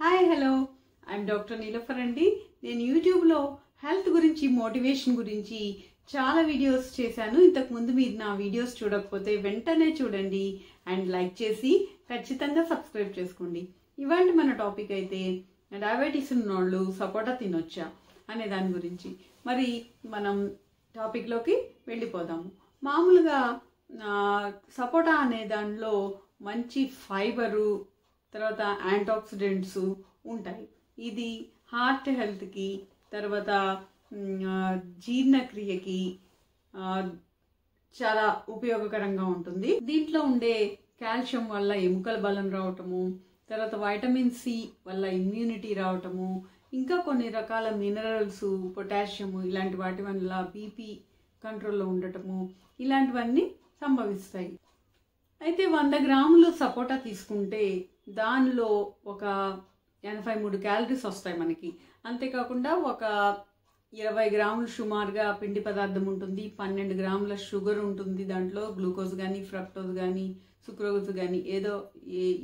Hi hello I'm doctor Niloufer అండి. నేను యూట్యూబ్లో హెల్త్ గురించి మోటివేషన్ గురించి చాలా వీడియోస్ చేశాను. ఇంతకుముందు మీరు నా వీడియోస్ చూడకపోతే వెంటనే చూడండి అండ్ లైక్ చేసి ఖచ్చితంగా సబ్స్క్రైబ్ చేసుకోండి. ఇవాళ మన టాపిక్ అయితే డయాబెటీస్ ఉన్నోళ్ళు సపోటా తినొచ్చా అనే దాని గురించి. మరి మనం టాపిక్లోకి వెళ్ళిపోదాము. మామూలుగా సపోటా అనే దానిలో మంచి ఫైబరు, తర్వాత యాంటాక్సిడెంట్స్ ఉంటాయి. ఇది హార్ట్ హెల్త్కి, తర్వాత జీర్ణక్రియకి చాలా ఉపయోగకరంగా ఉంటుంది. దీంట్లో ఉండే కాల్షియం వల్ల ఎముకల బలం రావటము, తర్వాత వైటమిన్ సి వల్ల ఇమ్యూనిటీ రావటము, ఇంకా కొన్ని రకాల మినరల్స్, పొటాషియము ఇలాంటి వాటి వల్ల బీపీ కంట్రోల్లో ఉండటము, ఇలాంటివన్నీ సంభవిస్తాయి. అయితే 100 గ్రాములు సపోటా తీసుకుంటే దానిలో ఒక 83 క్యాలరీస్ వస్తాయి మనకి. అంతేకాకుండా ఒక 20 గ్రాములు సుమారుగా పిండి పదార్థం ఉంటుంది, 12 గ్రాముల షుగర్ ఉంటుంది. దాంట్లో గ్లూకోజ్ కానీ, ఫ్రక్టోజ్ కానీ, సుక్రోజ్ కానీ ఏదో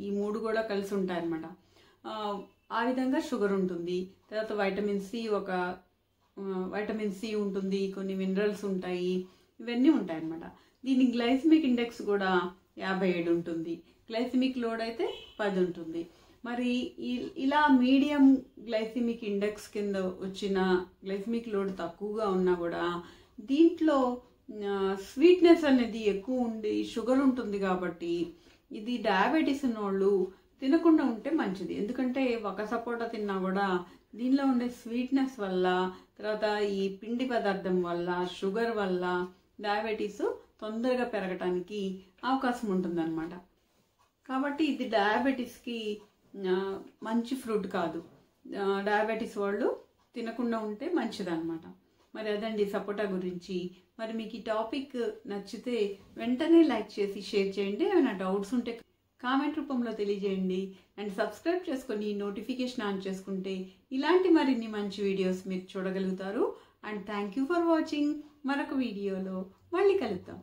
ఈ మూడు కూడా కలిసి ఉంటాయి అన్నమాట. ఆ విధంగా షుగర్ ఉంటుంది. తర్వాత వైటమిన్ సి ఉంటుంది, కొన్ని మినరల్స్ ఉంటాయి, ఇవన్నీ ఉంటాయి అన్నమాట. దీని గ్లైసెమిక్ ఇండెక్స్ కూడా 57 ఉంటుంది. గ్లైసెమిక్ లోడ్ అయితే 10 ఉంటుంది. మరి ఇలా మీడియం గ్లైసెమిక్ ఇండెక్స్ కింద వచ్చిన గ్లైసెమిక్ లోడ్ తక్కువగా ఉన్నా కూడా దీంట్లో స్వీట్నెస్ అనేది ఎక్కువ ఉండి షుగర్ ఉంటుంది కాబట్టి ఇది డయాబెటీస్ ఉన్నోళ్ళు తినకుండా ఉంటే మంచిది. ఎందుకంటే ఒక సపోటా తిన్నా కూడా దీనిలో ఉండే స్వీట్నెస్ వల్ల, తర్వాత ఈ పిండి పదార్థం వల్ల, షుగర్ వల్ల డయాబెటీస్ తొందరగా పెరగటానికి అవకాశం ఉంటుందన్నమాట. కాబట్టి ఇది డయాబెటీస్కి మంచి ఫ్రూట్ కాదు. డయాబెటీస్ వాళ్ళు తినకుండా ఉంటే మంచిదన్నమాట. మరి అదండి సపోటా గురించి. మరి మీకు ఈ టాపిక్ నచ్చితే వెంటనే లైక్ చేసి షేర్ చేయండి. ఏమైనా డౌట్స్ ఉంటే కామెంట్ రూపంలో తెలియజేయండి. అండ్ సబ్స్క్రైబ్ చేసుకొని నోటిఫికేషన్ ఆన్ చేసుకుంటే ఇలాంటి మరిన్ని మంచి వీడియోస్ మీరు చూడగలుగుతారు. And thank you for watching. మరొక వీడియోలో మళ్ళీ కలుద్దాం.